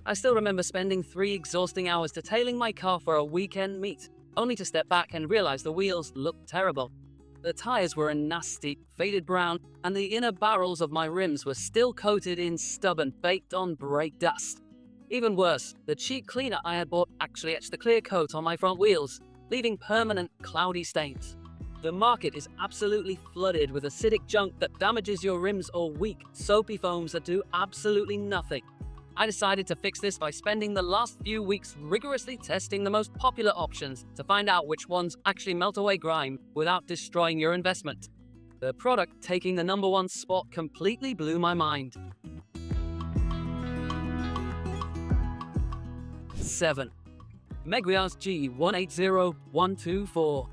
I still remember spending 3 exhausting hours detailing my car for a weekend meet, only to step back and realize the wheels looked terrible. The tires were a nasty, faded brown, and the inner barrels of my rims were still coated in stubborn, baked-on brake dust. Even worse, the cheap cleaner I had bought actually etched the clear coat on my front wheels, leaving permanent, cloudy stains. The market is absolutely flooded with acidic junk that damages your rims or weak, soapy foams that do absolutely nothing. I decided to fix this by spending the last few weeks rigorously testing the most popular options to find out which ones actually melt away grime without destroying your investment. The product taking the #1 spot completely blew my mind. 7. Meguiar's G180124.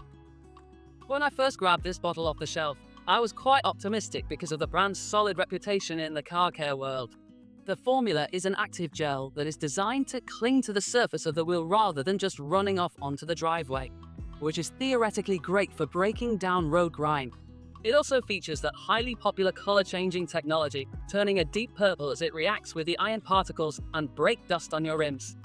When I first grabbed this bottle off the shelf, I was quite optimistic because of the brand's solid reputation in the car care world. The formula is an active gel that is designed to cling to the surface of the wheel rather than just running off onto the driveway, which is theoretically great for breaking down road grime. It also features that highly popular color-changing technology, turning a deep purple as it reacts with the iron particles and brake dust on your rims.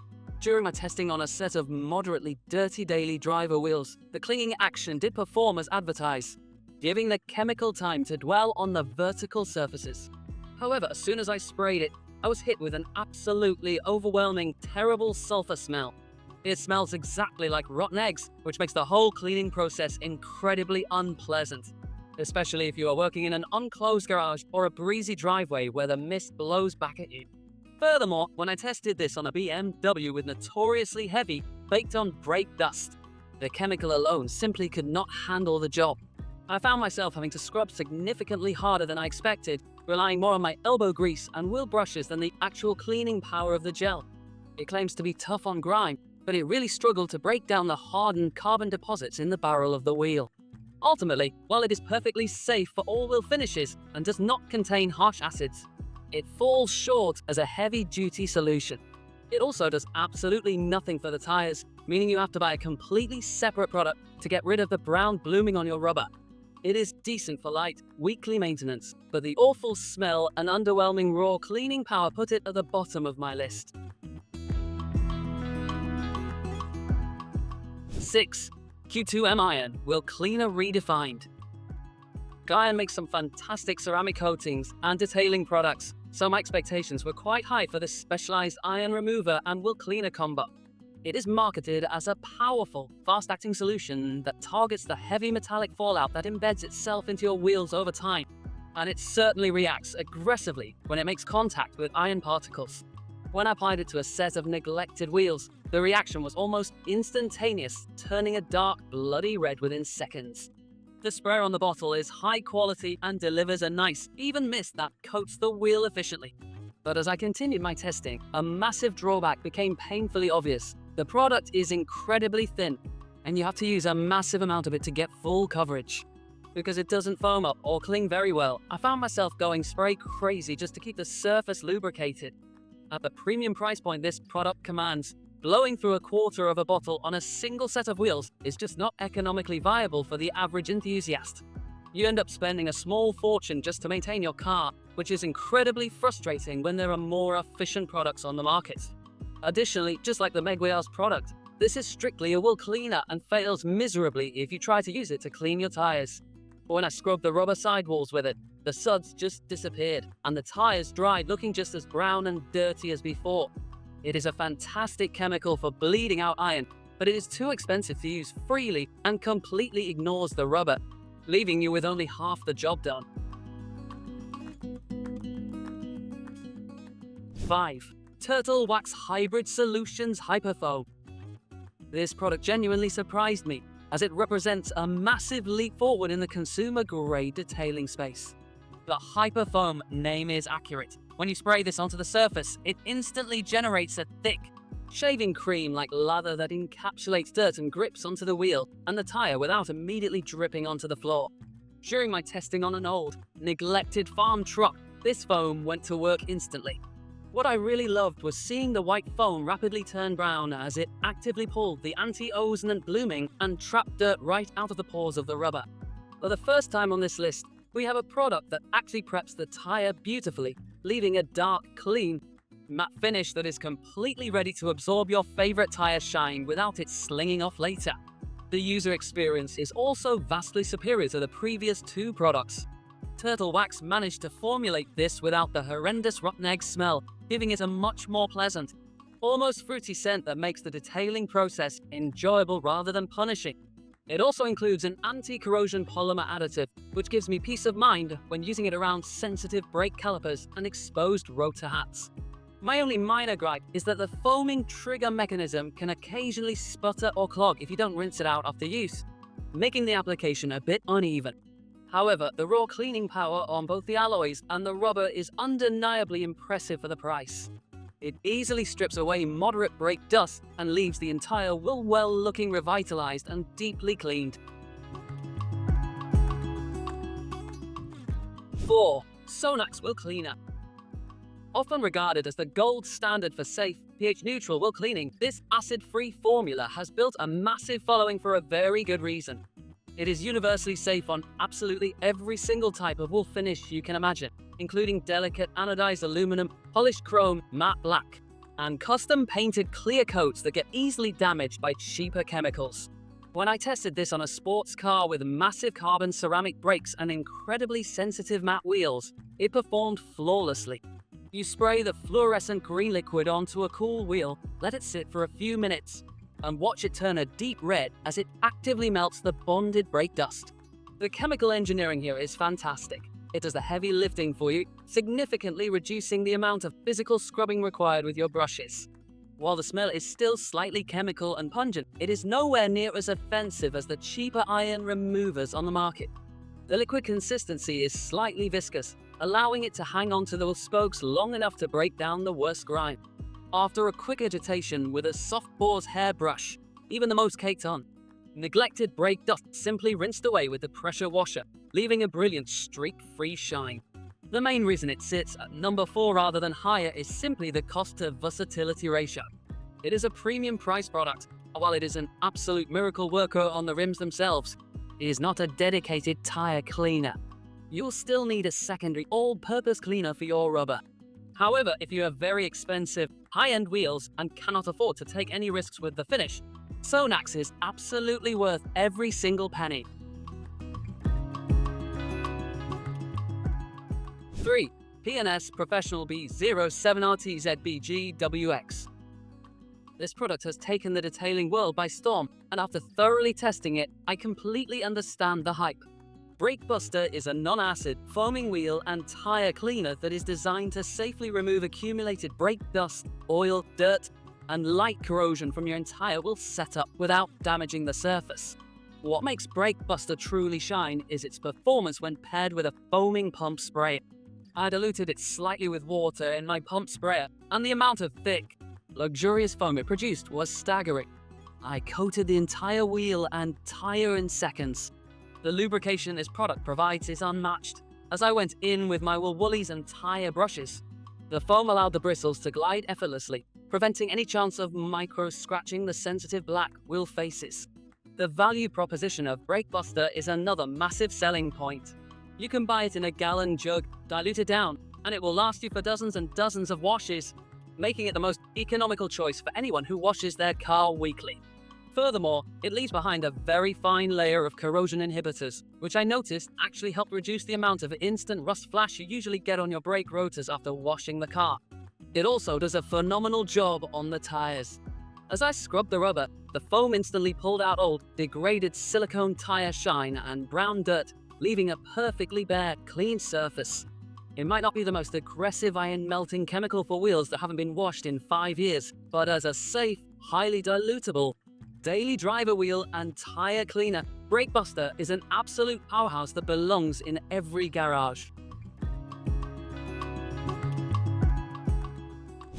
During my testing on a set of moderately dirty daily driver wheels, the clinging action did perform as advertised, giving the chemical time to dwell on the vertical surfaces. However, as soon as I sprayed it, I was hit with an absolutely overwhelming, terrible sulfur smell. It smells exactly like rotten eggs, which makes the whole cleaning process incredibly unpleasant, especially if you are working in an unclosed garage or a breezy driveway where the mist blows back at you. Furthermore, when I tested this on a BMW with notoriously heavy, baked-on brake dust, the chemical alone simply could not handle the job. I found myself having to scrub significantly harder than I expected, relying more on my elbow grease and wheel brushes than the actual cleaning power of the gel. It claims to be tough on grime, but it really struggled to break down the hardened carbon deposits in the barrel of the wheel. Ultimately, while it is perfectly safe for all wheel finishes and does not contain harsh acids, it falls short as a heavy-duty solution. It also does absolutely nothing for the tires, meaning you have to buy a completely separate product to get rid of the brown blooming on your rubber. It is decent for light, weekly maintenance, but the awful smell and underwhelming raw cleaning power put it at the bottom of my list. 6. Q2M Iron will cleaner Redefined. Iron makes some fantastic ceramic coatings and detailing products, so my expectations were quite high for this specialized iron remover and will cleaner combo. It is marketed as a powerful, fast-acting solution that targets the heavy metallic fallout that embeds itself into your wheels over time, and it certainly reacts aggressively when it makes contact with iron particles. When I applied it to a set of neglected wheels, the reaction was almost instantaneous, turning a dark, bloody red within seconds. The sprayer on the bottle is high quality and delivers a nice, even mist that coats the wheel efficiently. But as I continued my testing, a massive drawback became painfully obvious. The product is incredibly thin, and you have to use a massive amount of it to get full coverage. Because it doesn't foam up or cling very well, I found myself going spray crazy just to keep the surface lubricated. At the premium price point this product commands, blowing through a quarter of a bottle on a single set of wheels is just not economically viable for the average enthusiast. You end up spending a small fortune just to maintain your car, which is incredibly frustrating when there are more efficient products on the market. Additionally, just like the Meguiar's product, this is strictly a wheel cleaner and fails miserably if you try to use it to clean your tires. But when I scrubbed the rubber sidewalls with it, the suds just disappeared, and the tires dried looking just as brown and dirty as before. It is a fantastic chemical for bleeding out iron, but it is too expensive to use freely and completely ignores the rubber, leaving you with only half the job done. 5. Turtle Wax Hybrid Solutions HyperFoam. This product genuinely surprised me, as it represents a massive leap forward in the consumer-grade detailing space. The HyperFoam name is accurate. When you spray this onto the surface, it instantly generates a thick, shaving cream-like lather that encapsulates dirt and grips onto the wheel and the tire without immediately dripping onto the floor. During my testing on an old, neglected farm truck, this foam went to work instantly. What I really loved was seeing the white foam rapidly turn brown as it actively pulled the anti-ozonant blooming and trapped dirt right out of the pores of the rubber. For the first time on this list, we have a product that actually preps the tire beautifully, leaving a dark, clean, matte finish that is completely ready to absorb your favorite tire shine without it slinging off later. The user experience is also vastly superior to the previous two products. Turtle Wax managed to formulate this without the horrendous rotten egg smell, giving it a much more pleasant, almost fruity scent that makes the detailing process enjoyable rather than punishing. It also includes an anti-corrosion polymer additive, which gives me peace of mind when using it around sensitive brake calipers and exposed rotor hats. My only minor gripe is that the foaming trigger mechanism can occasionally sputter or clog if you don't rinse it out after use, making the application a bit uneven. However, the raw cleaning power on both the alloys and the rubber is undeniably impressive for the price. It easily strips away moderate brake dust and leaves the entire wheel well looking revitalized and deeply cleaned. 4. SONAX Wheel Cleaner. Often regarded as the gold standard for safe, pH-neutral wheel cleaning, this acid-free formula has built a massive following for a very good reason. It is universally safe on absolutely every single type of wool finish you can imagine, including delicate anodized aluminum, polished chrome, matte black, and custom-painted clear coats that get easily damaged by cheaper chemicals. When I tested this on a sports car with massive carbon ceramic brakes and incredibly sensitive matte wheels, it performed flawlessly. You spray the fluorescent green liquid onto a cool wheel, let it sit for a few minutes, and watch it turn a deep red as it actively melts the bonded brake dust. The chemical engineering here is fantastic. It does the heavy lifting for you, significantly reducing the amount of physical scrubbing required with your brushes. While the smell is still slightly chemical and pungent, it is nowhere near as offensive as the cheaper iron removers on the market. The liquid consistency is slightly viscous, allowing it to hang onto those spokes long enough to break down the worst grime. After a quick agitation with a soft boar's hairbrush, even the most caked on, neglected brake dust simply rinsed away with the pressure washer, leaving a brilliant streak-free shine. The main reason it sits at number 4 rather than higher is simply the cost to versatility ratio. It is a premium price product, and while it is an absolute miracle worker on the rims themselves, it is not a dedicated tire cleaner. You'll still need a secondary all-purpose cleaner for your rubber. However, if you have very expensive, high-end wheels and cannot afford to take any risks with the finish, SONAX is absolutely worth every single penny. 3. P&S Professional B07RTZBGWX. This product has taken the detailing world by storm, and after thoroughly testing it, I completely understand the hype. Brake Buster is a non-acid, foaming wheel and tire cleaner that is designed to safely remove accumulated brake dust, oil, dirt, and light corrosion from your entire wheel setup without damaging the surface. What makes Brake Buster truly shine is its performance when paired with a foaming pump sprayer. I diluted it slightly with water in my pump sprayer, and the amount of thick, luxurious foam it produced was staggering. I coated the entire wheel and tire in seconds. The lubrication this product provides is unmatched, as I went in with my woolies and tire brushes. The foam allowed the bristles to glide effortlessly, preventing any chance of micro-scratching the sensitive black wheel faces. The value proposition of Brake Buster is another massive selling point. You can buy it in a gallon jug, dilute it down, and it will last you for dozens and dozens of washes, making it the most economical choice for anyone who washes their car weekly. Furthermore, it leaves behind a very fine layer of corrosion inhibitors, which I noticed actually help reduce the amount of instant rust flash you usually get on your brake rotors after washing the car. It also does a phenomenal job on the tires. As I scrubbed the rubber, the foam instantly pulled out old, degraded silicone tire shine and brown dirt, leaving a perfectly bare, clean surface. It might not be the most aggressive iron-melting chemical for wheels that haven't been washed in 5 years, but as a safe, highly dilutable, daily driver wheel and tire cleaner, Brake Buster is an absolute powerhouse that belongs in every garage.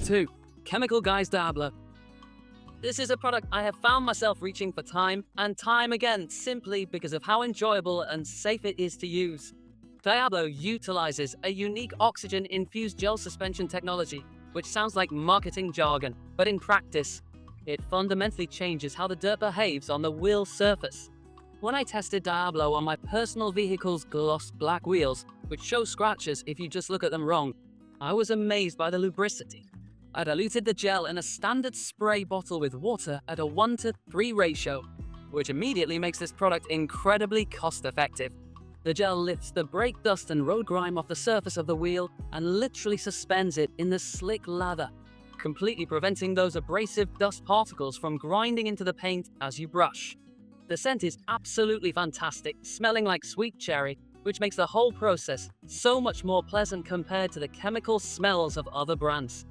2. Chemical Guys Diablo. This is a product I have found myself reaching for time and time again simply because of how enjoyable and safe it is to use. Diablo utilizes a unique oxygen-infused gel suspension technology, which sounds like marketing jargon, but in practice, it fundamentally changes how the dirt behaves on the wheel surface. When I tested Diablo on my personal vehicle's gloss black wheels, which show scratches if you just look at them wrong, I was amazed by the lubricity. I diluted the gel in a standard spray bottle with water at a 1:3 ratio, which immediately makes this product incredibly cost-effective. The gel lifts the brake dust and road grime off the surface of the wheel and literally suspends it in the slick lather, completely preventing those abrasive dust particles from grinding into the paint as you brush. The scent is absolutely fantastic, smelling like sweet cherry, which makes the whole process so much more pleasant compared to the chemical smells of other brands.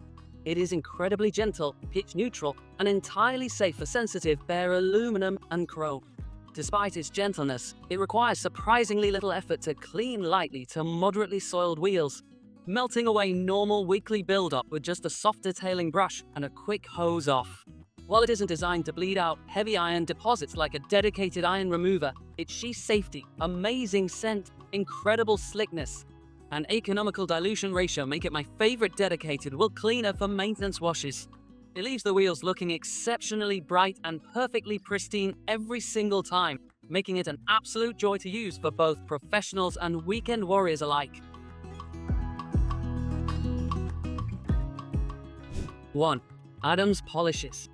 It is incredibly gentle, pitch neutral, and entirely safe for sensitive bare aluminum and chrome. Despite its gentleness, it requires surprisingly little effort to clean lightly to moderately soiled wheels, melting away normal weekly buildup with just a soft detailing brush and a quick hose off. While it isn't designed to bleed out heavy iron deposits like a dedicated iron remover, its sheath safety, amazing scent, incredible slickness, and economical dilution ratio make it my favorite dedicated wheel cleaner for maintenance washes. It leaves the wheels looking exceptionally bright and perfectly pristine every single time, making it an absolute joy to use for both professionals and weekend warriors alike. 1. Adams Polishes.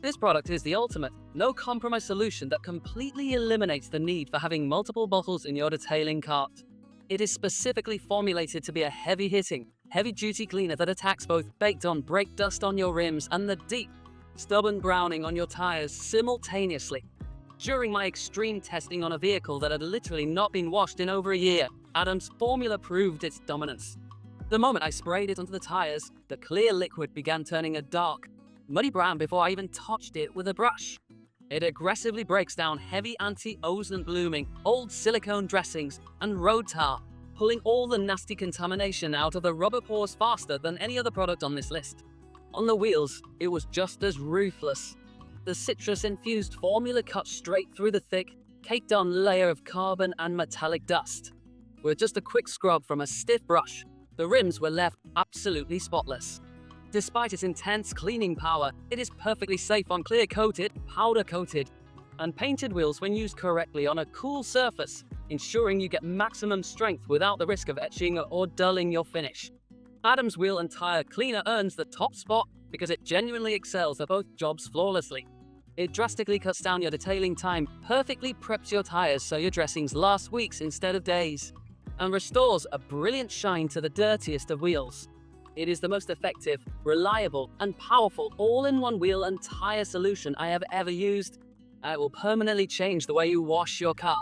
This product is the ultimate, no-compromise solution that completely eliminates the need for having multiple bottles in your detailing cart. It is specifically formulated to be a heavy-hitting, heavy-duty cleaner that attacks both baked-on brake dust on your rims and the deep, stubborn browning on your tires simultaneously. During my extreme testing on a vehicle that had literally not been washed in over a year, Adams' formula proved its dominance. The moment I sprayed it onto the tires, the clear liquid began turning a dark, muddy brown before I even touched it with a brush. It aggressively breaks down heavy anti-ozone blooming, old silicone dressings, and road tar, pulling all the nasty contamination out of the rubber pores faster than any other product on this list. On the wheels, it was just as ruthless. The citrus-infused formula cut straight through the thick, caked-on layer of carbon and metallic dust. With just a quick scrub from a stiff brush, the rims were left absolutely spotless. Despite its intense cleaning power, it is perfectly safe on clear-coated, powder-coated, and painted wheels when used correctly on a cool surface, ensuring you get maximum strength without the risk of etching or dulling your finish. Adams Wheel and Tire Cleaner earns the top spot because it genuinely excels at both jobs flawlessly. It drastically cuts down your detailing time, perfectly preps your tires so your dressings last weeks instead of days, and restores a brilliant shine to the dirtiest of wheels. It is the most effective, reliable, and powerful all-in-one wheel and tire solution I have ever used. It will permanently change the way you wash your car.